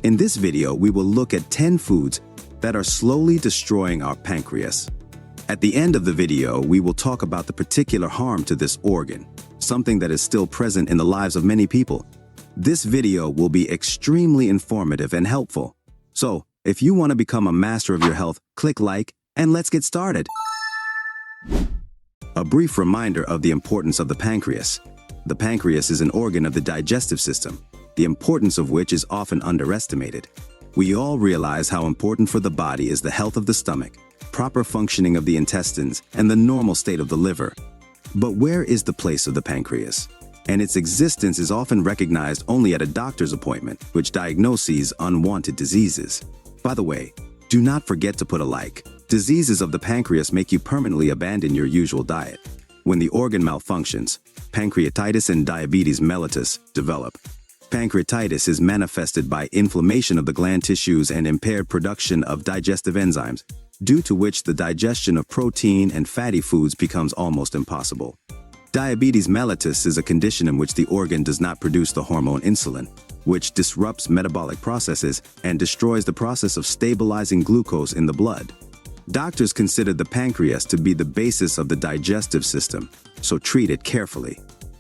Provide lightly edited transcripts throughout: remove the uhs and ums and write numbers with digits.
In this video, we will look at 10 foods that are slowly destroying our pancreas. At the end of the video, we will talk about the particular harm to this organ, something that is still present in the lives of many people. This video will be extremely informative and helpful. So, if you want to become a master of your health, click like and let's get started. A brief reminder of the importance of the pancreas. The pancreas is an organ of the digestive system, the importance of which is often underestimated. We all realize how important for the body is the health of the stomach, proper functioning of the intestines, and the normal state of the liver. But where is the place of the pancreas? And its existence is often recognized only at a doctor's appointment, which diagnoses unwanted diseases. By the way, do not forget to put a like. Diseases of the pancreas make you permanently abandon your usual diet. When the organ malfunctions, pancreatitis and diabetes mellitus develop. Pancreatitis is manifested by inflammation of the gland tissues and impaired production of digestive enzymes, due to which the digestion of protein and fatty foods becomes almost impossible. Diabetes mellitus is a condition in which the organ does not produce the hormone insulin, which disrupts metabolic processes and destroys the process of stabilizing glucose in the blood. Doctors consider the pancreas to be the basis of the digestive system, so treat it carefully.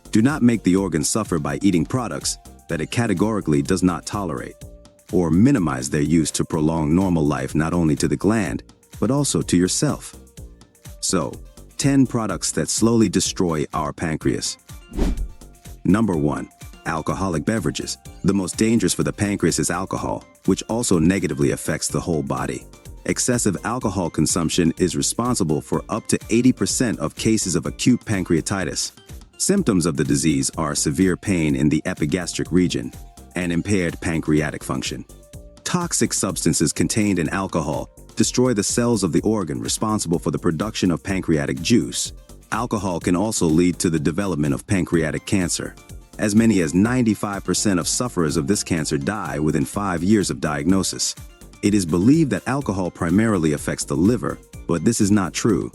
Do not make the organ suffer by eating products that it categorically does not tolerate, or minimize their use to prolong normal life not only to the gland, but also to yourself. So, 10 products that slowly destroy our pancreas. Number 1. Alcoholic beverages. The most dangerous for the pancreas is alcohol, which also negatively affects the whole body. Excessive alcohol consumption is responsible for up to 80% of cases of acute pancreatitis. Symptoms of the disease are severe pain in the epigastric region and impaired pancreatic function. Toxic substances contained in alcohol destroy the cells of the organ responsible for the production of pancreatic juice. Alcohol can also lead to the development of pancreatic cancer. As many as 95% of sufferers of this cancer die within 5 years of diagnosis. It is believed that alcohol primarily affects the liver, but this is not true.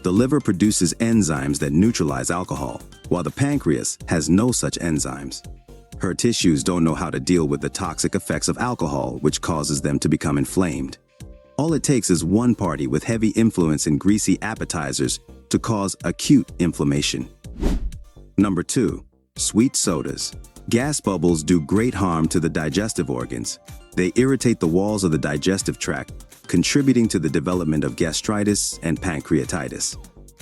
The liver produces enzymes that neutralize alcohol, while the pancreas has no such enzymes. Her tissues don't know how to deal with the toxic effects of alcohol, which causes them to become inflamed. All it takes is one party with heavy influence in greasy appetizers to cause acute inflammation. Number 2. Sweet sodas. Gas bubbles do great harm to the digestive organs. They irritate the walls of the digestive tract, contributing to the development of gastritis and pancreatitis.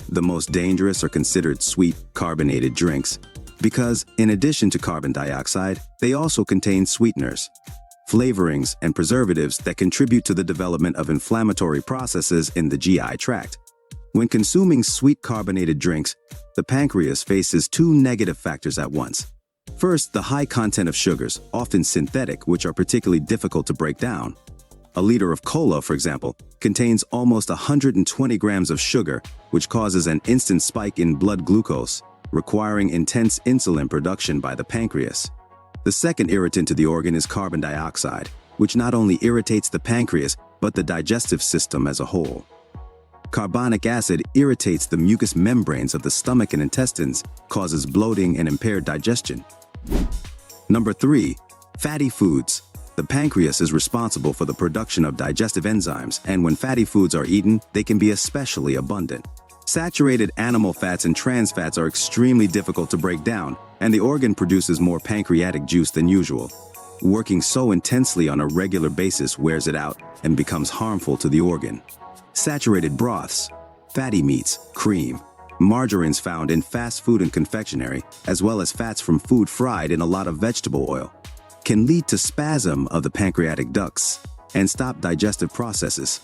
The most dangerous are considered sweet, carbonated drinks because, in addition to carbon dioxide, they also contain sweeteners, flavorings, and preservatives that contribute to the development of inflammatory processes in the GI tract. When consuming sweet carbonated drinks, the pancreas faces two negative factors at once. First, the high content of sugars, often synthetic, which are particularly difficult to break down. A liter of cola, for example, contains almost 120 grams of sugar, which causes an instant spike in blood glucose, requiring intense insulin production by the pancreas. The second irritant to the organ is carbon dioxide, which not only irritates the pancreas, but the digestive system as a whole. Carbonic acid irritates the mucous membranes of the stomach and intestines, causes bloating and impaired digestion. Number 3. Fatty foods. The pancreas is responsible for the production of digestive enzymes, and when fatty foods are eaten, they can be especially abundant. Saturated animal fats and trans fats are extremely difficult to break down, and the organ produces more pancreatic juice than usual. Working so intensely on a regular basis wears it out and becomes harmful to the organ. Saturated broths, fatty meats, cream, margarines found in fast food and confectionery, as well as fats from food fried in a lot of vegetable oil, can lead to spasm of the pancreatic ducts and stop digestive processes.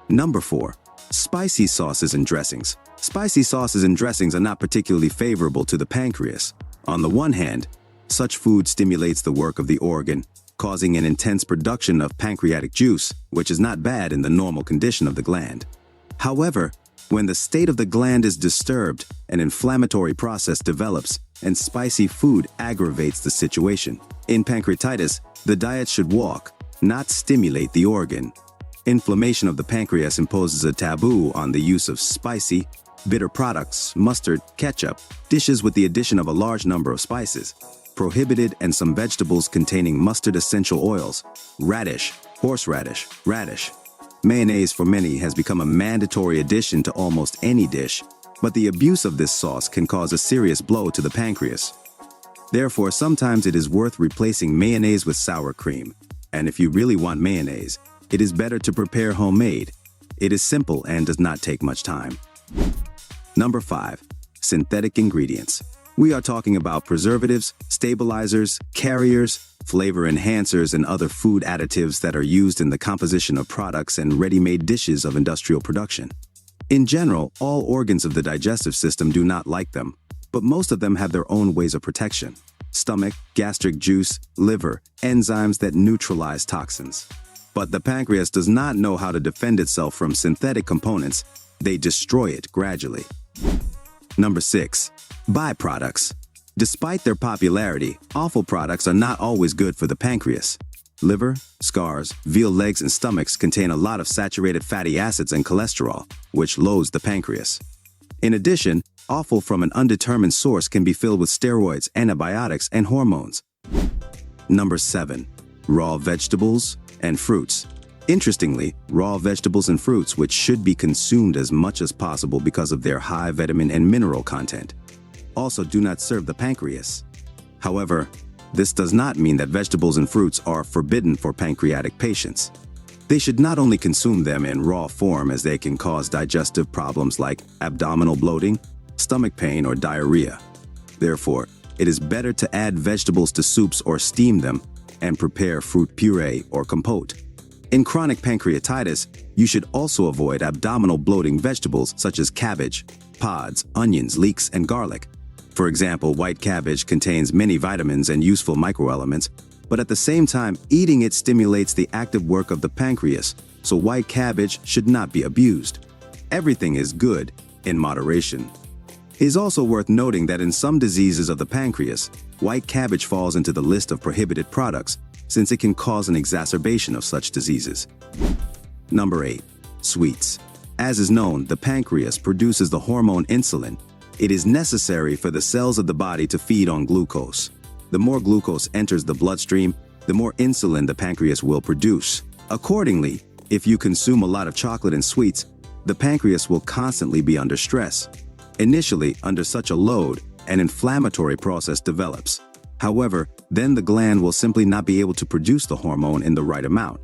Number 4. Spicy sauces and dressings. Spicy sauces and dressings are not particularly favorable to the pancreas. On the one hand, such food stimulates the work of the organ, causing an intense production of pancreatic juice, which is not bad in the normal condition of the gland. However, when the state of the gland is disturbed, an inflammatory process develops, and spicy food aggravates the situation. In pancreatitis, the diet should walk, not stimulate the organ. Inflammation of the pancreas imposes a taboo on the use of spicy, bitter products, mustard, ketchup, dishes with the addition of a large number of spices. prohibited, and some vegetables containing mustard essential oils, radish, horseradish, radish. Mayonnaise for many has become a mandatory addition to almost any dish, but the abuse of this sauce can cause a serious blow to the pancreas. Therefore, sometimes it is worth replacing mayonnaise with sour cream. And if you really want mayonnaise, it is better to prepare homemade. It is simple and does not take much time. Number 5. Synthetic ingredients. We are talking about preservatives, stabilizers, carriers, flavor enhancers, and other food additives that are used in the composition of products and ready-made dishes of industrial production. In general, all organs of the digestive system do not like them, but most of them have their own ways of protection: stomach, gastric juice, liver, enzymes that neutralize toxins. But the pancreas does not know how to defend itself from synthetic components. They destroy it gradually. Number 6. Byproducts. Despite their popularity, offal products are not always good for the pancreas. Liver, scars, veal legs, and stomachs contain a lot of saturated fatty acids and cholesterol, which loads the pancreas. In addition, offal from an undetermined source can be filled with steroids, antibiotics, and hormones. Number 7. Raw vegetables and fruits. Interestingly, raw vegetables and fruits, which should be consumed as much as possible because of their high vitamin and mineral content, also do not serve the pancreas. However, this does not mean that vegetables and fruits are forbidden for pancreatic patients. They should not only consume them in raw form, as they can cause digestive problems like abdominal bloating, stomach pain, or diarrhea. Therefore, it is better to add vegetables to soups or steam them and prepare fruit puree or compote. In chronic pancreatitis, you should also avoid abdominal bloating vegetables such as cabbage, pods, onions, leeks, and garlic. For example, white cabbage contains many vitamins and useful microelements, but at the same time, eating it stimulates the active work of the pancreas, so white cabbage should not be abused. Everything is good in moderation. It is also worth noting that in some diseases of the pancreas, white cabbage falls into the list of prohibited products, since it can cause an exacerbation of such diseases. Number 8. Sweets. As is known, the pancreas produces the hormone insulin. It is necessary for the cells of the body to feed on glucose. The more glucose enters the bloodstream, the more insulin the pancreas will produce. Accordingly, if you consume a lot of chocolate and sweets, the pancreas will constantly be under stress. Initially, under such a load, an inflammatory process develops. However, then the gland will simply not be able to produce the hormone in the right amount.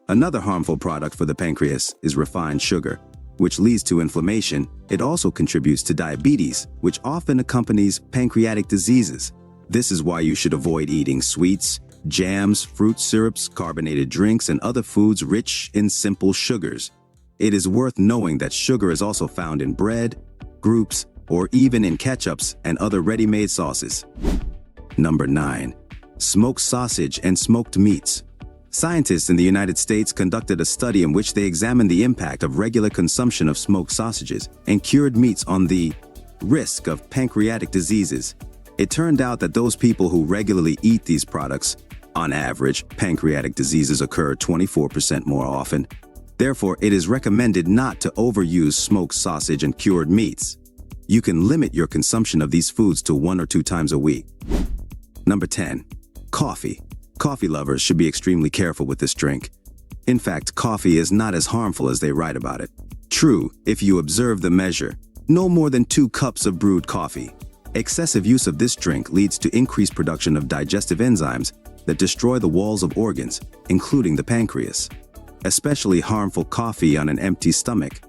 Another harmful product for the pancreas is refined sugar, which leads to inflammation. It also contributes to diabetes, which often accompanies pancreatic diseases. This is why you should avoid eating sweets, jams, fruit syrups, carbonated drinks, and other foods rich in simple sugars. It is worth knowing that sugar is also found in bread, groups, or even in ketchups and other ready-made sauces. Number 9. Smoked sausage and smoked meats. Scientists in the United States conducted a study in which they examined the impact of regular consumption of smoked sausages and cured meats on the risk of pancreatic diseases. It turned out that those people who regularly eat these products, on average, pancreatic diseases occur 24% more often. Therefore, it is recommended not to overuse smoked sausage and cured meats. You can limit your consumption of these foods to 1 or 2 times a week. Number 10. Coffee. Coffee lovers should be extremely careful with this drink. In fact, coffee is not as harmful as they write about it. True, if you observe the measure, no more than 2 cups of brewed coffee. Excessive use of this drink leads to increased production of digestive enzymes that destroy the walls of organs, including the pancreas. Especially harmful coffee on an empty stomach.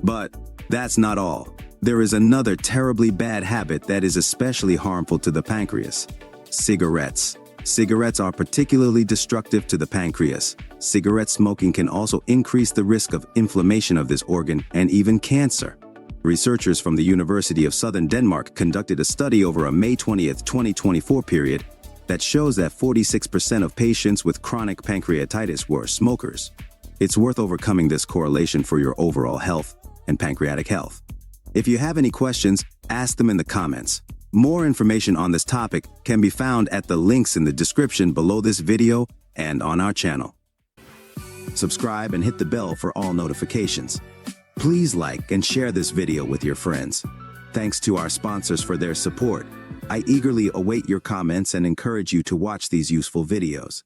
But that's not all. There is another terribly bad habit that is especially harmful to the pancreas: cigarettes. Cigarettes are particularly destructive to the pancreas. Cigarette smoking can also increase the risk of inflammation of this organ and even cancer. Researchers from the University of Southern Denmark conducted a study over a May 20, 2024 period that shows that 46% of patients with chronic pancreatitis were smokers. It's worth overcoming this correlation for your overall health and pancreatic health. If you have any questions, ask them in the comments. More information on this topic can be found at the links in the description below this video and on our channel. Subscribe and hit the bell for all notifications. Please like and share this video with your friends. Thanks to our sponsors for their support. I eagerly await your comments and encourage you to watch these useful videos.